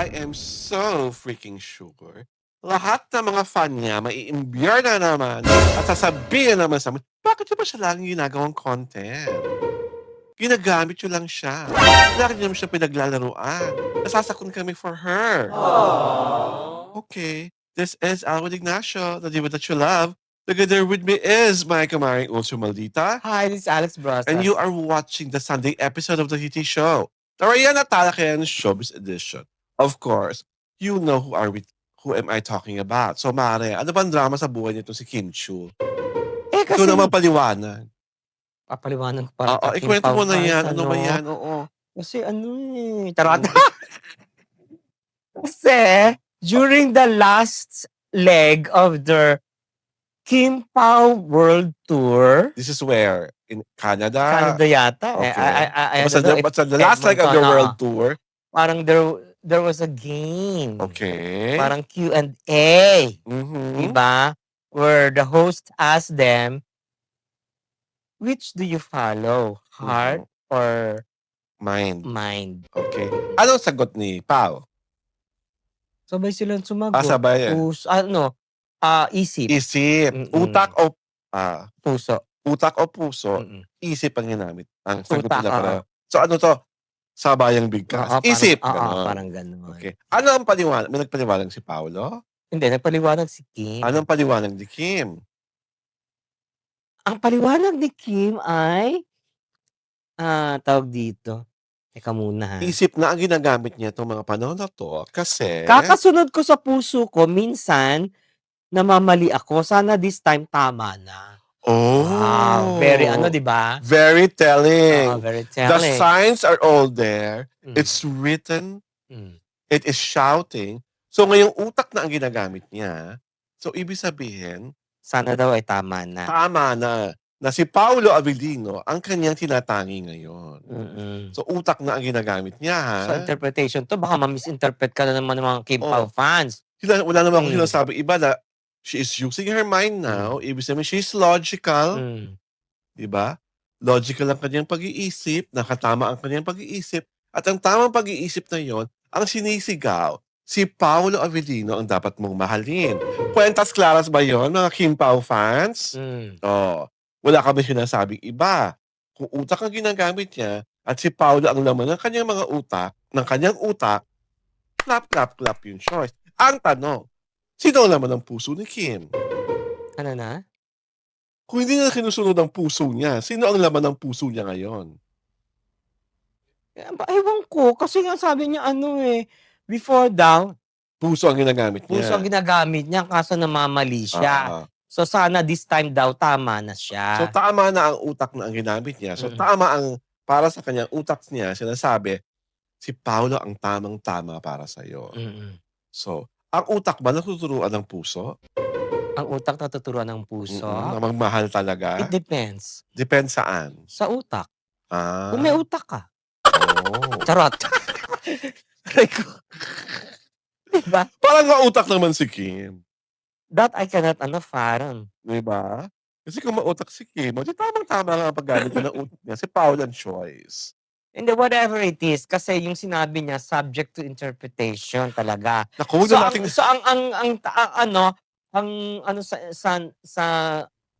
I am so freaking sure lahat ng mga fan niya maiimbyor na naman at sasabihin naman sa amin, bakit niyo ba siya laging ginagawang content? Ginagamit niyo lang siya. Lagi niyo naman siya pinaglalaruan. Nasasaktan kami for her. Okay, this is Alwin Ignacio, the diva that you love. Together with me is my kamaring Ulso Maldita. Hi, this is Alex Brosas. And you are watching the Sunday episode of the TT Show. Tarayan at Talakayan Showbiz Edition. Of course, you know who am I talking about. So, Mare, ano bang drama sa buhay nito si Kim Chu? Eh, Ikaw kasi naman paliwanag. papaliwanag ko para Oo, kay Kim ikwento mo na Pao yan. fans, Ano ba yan? Oo. Kasi charot. Kasi, during the last leg of their Kim Pao World Tour, This is where? In Canada? Canada yata. Okay. I Basta don't know basta the last leg of your world tour. parang there was a game. Okay. Parang Q&A. Mhm. Diba? Where the host asked them, which do you follow? Heart or Mind. mind? Okay. Anong sagot ni Pao? Sabay silang sumagot. Sabay. Isip. Isip. Mm-mm. Utak o Puso. utak o puso, Mm-mm. isip ang ginamit. Ang sagot Utak, nila oo. pareho. So ano to? Sabayang bigkas. Isip. Ganon. Parang gano'n. Okay. Ano ang paliwanag? May nagpaliwanag si Paolo? Hindi, nagpaliwanag si Kim. Anong paliwanag ni Kim? Ang paliwanag ni Kim ay, tawag dito. Teka muna ha. Isip na ang ginagamit niya itong mga panahon na to kasi Kakasunod ko sa puso ko, minsan, namamali ako. Sana this time tama na. Oh. Very di ba? Very telling. Very The telling. signs are all there. Mm. It's written. Mm. It is shouting. So ngayong utak na ang ginagamit niya. So ibig sabihin, Sana daw ay tama na. tama na si Paolo Avellino ang kanyang tinatangi ngayon. Mm-mm. So utak na ang ginagamit niya, ha? So interpretation to, baka ma-misinterpret ka na naman ng mga Kim Pao fans. Wala naman akong sinasabi iba na she is using her mind now. Ibig sabihin, she's logical. Diba? Logical ang kanyang pag-iisip, nakatama ang kanyang pag-iisip, at ang tamang pag-iisip na yon ang sinisigaw, si Paolo Avellino ang dapat mong mahalin. Kwentas claras ba yon, mga Kim Pao fans? Wala kami sinasabing iba. Kung utak ang ginagamit niya, at si Paolo ang laman ng kanyang mga utak, ng kanyang utak, clap, clap, clap yung choice. Ang tanong, sino ang laman ng puso ni Kim? Ano na? Kung hindi na kinusunod ang puso niya, sino ang laman ng puso niya ngayon? Ewan ko, kasi nga sabi niya before daw, Puso ang ginagamit niya. puso ang ginagamit niya kaso namamali siya. So sana this time daw tama na siya. So tama na ang utak na ang ginamit niya. So tama ang, para sa kanyang utak niya, sinasabi, si Paolo ang tamang-tama para sa'yo. So, ang utak ba natuturuan ng puso? Ang utak natuturuan ng puso? Na magmahal talaga? It depends. Depends saan? Sa utak. Ah. Kung may utak ka. Oh. Charot. Diba? Parang mautak naman si Kim. That I cannot fathom. Diba? Kasi kung mautak si Kim, tamang-tama nga ang paggamit niya ng utak niya. Si Paolo ang choice. And whatever it is, kasi yung sinabi niya, subject to interpretation talaga. Naku, Sa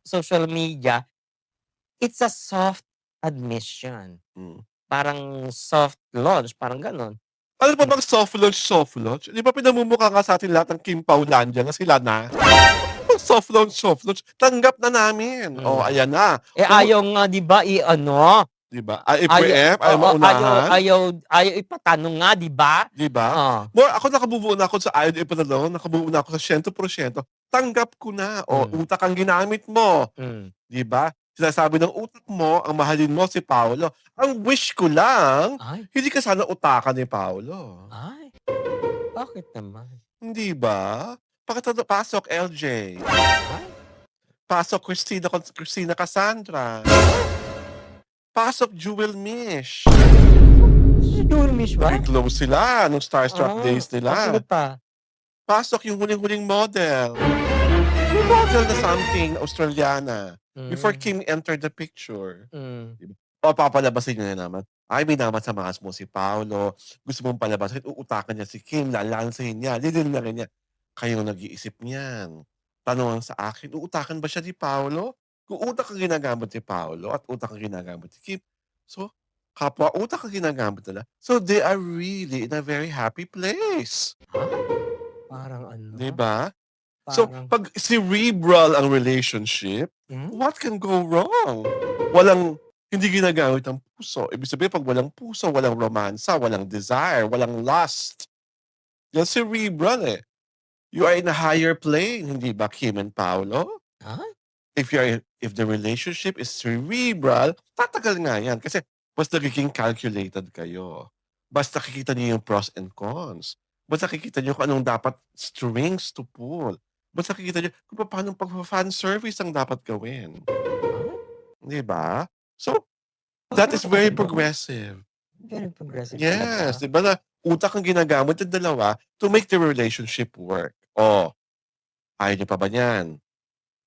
social media, it's a soft admission. Parang soft launch, parang ganon. Ano pa bang soft launch? Di ba pinamumukha nga sa atin lahat ng Kim Paulandia na sila na? Soft launch. Tanggap na namin. Ayan na. Ayaw nga, di ba, Di ba? I-preempt, ayaw maunahan. Ayaw ipatanong nga, di ba? Di ba? More, ako nakabubuo na ako sa ayaw ipatanong, nakabubuo na ako sa 100%. Tanggap ko na. Utak ang ginamit mo. Di ba? Sinasabi ng utak mo, ang mahalin mo si Paolo. Ang wish ko lang, hindi ka sana utakan ni Paolo. Ay, bakit naman? Hindi ba? Pasok, LJ. Pasok, Christina Cassandra. Pasok, Jewel Mish. Si Jewel Mish ba? Naging close sila nung Starstruck days nila. Sino pa? Pasok yung huling-huling model. Yung model na something, Australiana. Before Kim entered the picture. O papalabasin niyo na naman, "Ay minamasamas mo si Paolo, gusto mong palabasin, uutakan niya si Kim, lalansahin niya, lilinlangan niya." Kayong nag-iisip niyan. Tanong ang sa akin, uutakan ba siya ni Paolo? Kung utak ang ginagamit ni Paolo at utak ang ginagamit ni Kim, so kapwa utak ang ginagamit nila, so they are really in a very happy place, Ha? Parang 'di ano, ba? So, parang 'pag cerebral ang relationship, hmm? what can go wrong? Walang hindi ginagamit ang puso. Ibig sabihin 'pag walang puso, walang romansa, walang desire, walang lust. Yan cerebral, eh. You are in a higher plane, hindi ba, Kim and Paolo? Ha? If the relationship is cerebral, tatagal nga yan kasi mas nagiging calculated kayo. Mas nakikita niyo yung pros and cons. Mas nakikita niyo kung anong dapat strings to pull. Mas nakikita niyo kung paano pagfa-fan service ang dapat gawin, Ha? 'di ba? So, that is very progressive. Very progressive Yes, talaga. 'di ba na utak ang ginagamit ng dalawa to make the relationship work. Oh, ayaw niyo pa ba niyan?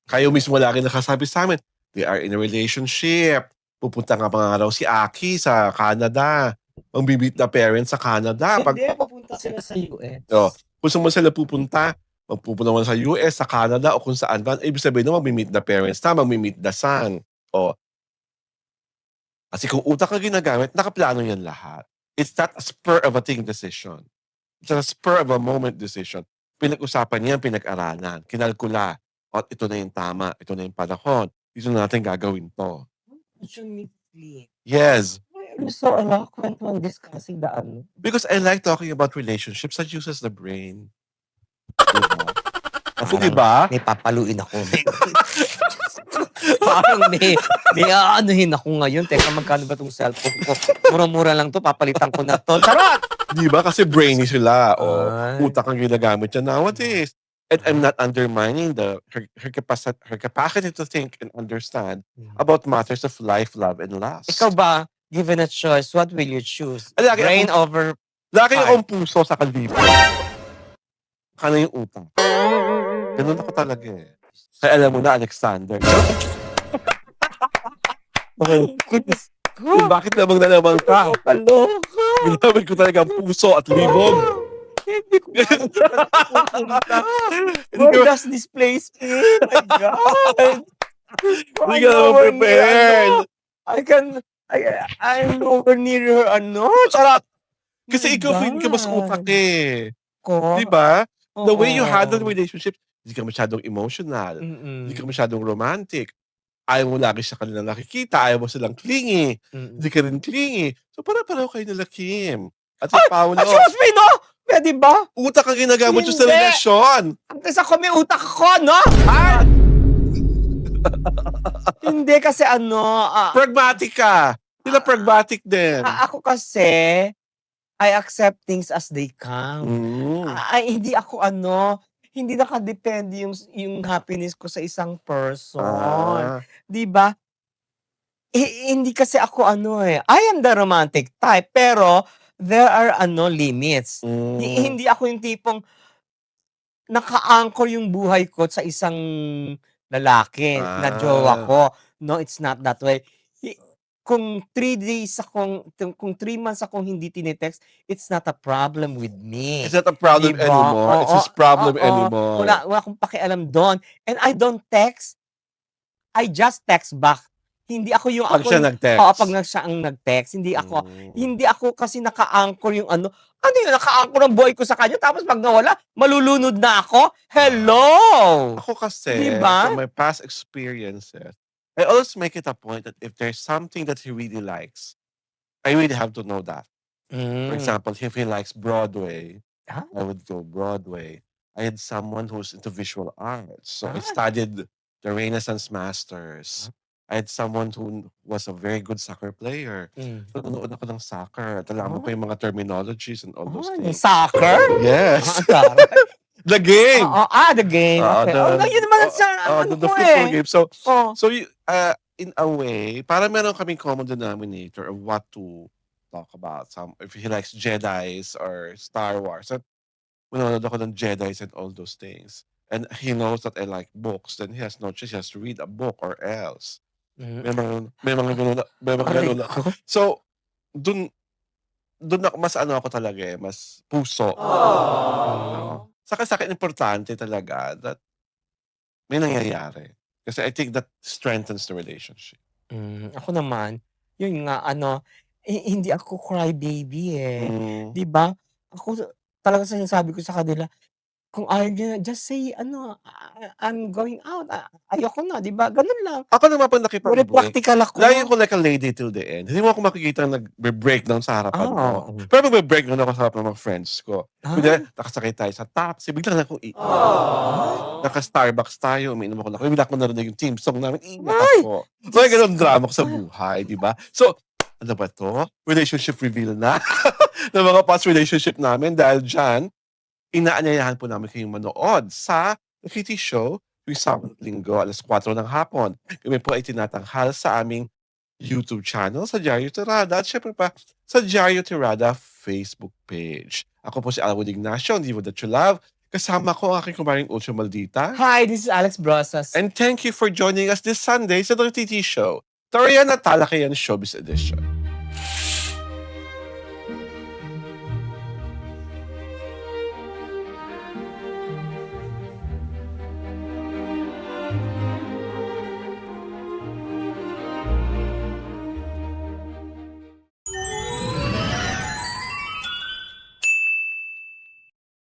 Kayo mismo lagi nakasabi sa'min, they are in a relationship. Pupunta nga pa nga raw si Aki sa Canada. Magmi-meet the parents sa Canada 'pag Hindi, pupunta sila sa oh, US. kung saan man sila pupunta, magpupunta man sa US, sa Canada o kung saan man, ibig sabihin nun magmi-meet the parents na, magmi-meet the son. Oh, kasi kung utak ang ginagamit, nakaplano yan lahat. It's not a spur of a thing decision. It's a spur of a moment decision. Pinag-usapan niyan, pinag-aralan, kinalkula. At ito na yung tama, ito na yung panahon. Dito na natin gagawin 'to. Unfortunately. Yes, Why are you so eloquent when discussing the ano? because I like talking about relationships that uses the brain, 'di ba? Kasi 'di Parang ba? may papaluin ako. Parang may aanuhin ako ngayon. Teka, magkano ba 'tong cellphone ko? Mura-mura lang 'to, papalitan ko na 'to. Charot! 'Di ba kasi brainy sila, oh, Ay. utak ang ginagamit niya nowadays. And I'm not undermining her capacity to think and understand about matters of life, love, and Ikaw lust. ba, given a choice, what will you choose? Lagi Brain akong over lagi heart? akong puso sa kaldito. Kana yung utak. Gano'n ako talaga, eh. Kaya alam mo na, Alexander. Goodness Kung ko! bakit lamang na lamang ka. Nakakaloka! Ginamit ko talaga ang puso at libog. Hindi ko alam kung saan ako pupunta. Hindi Where ka does this place me? My God! hindi I'm ka naman nowhere near prepared. I can, I'm nowhere near her, charot! My Kasi ikaw feeling ka mas utak, God! eh. 'Di Ko? ba? The way you handle Oo. relationships, hindi ka masyadong emotional, hindi ka Mm. masyadong romantic, ayaw mo lagi sa kanila nakikita, ayaw mo silang clingy, hindi Mm. ka rin clingy. So, pare-pareho kayo nila Kim at si Ay! Paolo. Excuse me, no? Puwede ba? Utak ang ginagamit niyo sa Hindi! relasyon. At least ako may utak ako, no? Ay! Hindi kasi Pragmatic ka. Sila pragmatic din. ako kasi, I accept things as they come. Hmm. Hindi ako hindi nakadepende yung happiness ko sa isang person, Ah. 'di ba? Hindi kasi ako I am the romantic type pero there are limits. Hmm. Hindi ako yung tipong naka-anchor yung buhay ko sa isang lalaki na jowa Ah. ko. No, it's not that way. I kung 3 months akong hindi tine-text, it's not a problem with me, It's not a 'di problem ba? anymore. It's Oo, his problem oo. anymore. Wala akong pakialam dun. And I don't text, I just text back. Hindi ako yung 'Pag siya oo, pag nag-text. siya ang nag-text, Hmm. hindi ako kasi naka-anchor yung ano yun, naka-anchor ang buhay ko sa kanya tapos pag nawala, malulunod na ako? Hello! Ako 'Di kasi, ba? from my past experiences, I always make it a point that if there's something that he really likes, I really have to know that. For Hmm. example, if he likes Broadway, Ah, I would go Broadway. I had someone who's into visual arts, so I ah, studied the Renaissance masters. I had someone who was a very good soccer player. hmm. So, nanonood ako ng soccer at alam ko Ah, yung mga terminologies and all those yung things. soccer? Yes. Taray. The game! Oo, the game, Oo, okey. Yun naman ang ang ano the ko, football game. So Oh. so you in a way, parang meron kaming common denominator of what to talk about. If he likes Jedis or Star Wars, at manonood ako ng Jedis and all those things. And he knows that I like books, then he has no choice, he has to read a book or else. Mm. May mga Aray ganun na. ko. So, dun ako mas ano ako talaga, mas puso. Mm. Saka sa'kin importante talaga that may nangyayari. Kasi I think that strengthens the relationship. Ako naman, yun nga hindi ako crybaby, eh. Hmm. 'Di ba? Ako talagang sinasabi ko sa kanila, kung ayaw niyo na just say I'm going out, ayoko na, 'di ba? Gano'n lang. Ako naman 'pag Very nakipag-break, practical lagi ako. ko like a lady till the end. Hindi mo ako makikitang nagbe-breakdown sa harapan ko. Oo. Pero magbe-breakdown ako sa harapan ng mga friends ko. Kunyari, Ah, nakasakay tayo sa taxi, bigla na akong iiyak. ay, Naka-Starbucks tayo, umiinom ako ng kape, bigla ko narinig yung theme song namin, iiyak ay, ako. May Diyos gano'ng ko. drama ko sa buhay, 'di ba? So, ano ba 'to? Relationship reveal na ng mga past relationship namin dahil diyan, inaanyayahan po namin kayong manood sa Kitty Show tuwing Sabado at Linggo, 4:00 ng hapon. Kami po ay tinatanghal sa aming YouTube channel sa Diaryo Tirada at syempre pa sa Diaryo Tirada Facebook page. Ako po si Alwin Ignacio, ang Diva That You Love. Kasama ko ang aking kumaring Ultra Maldita. Hi, this is Alex Brosas. And thank you for joining us this Sunday sa The TT Show. Torian at Talakayan Showbiz Edition.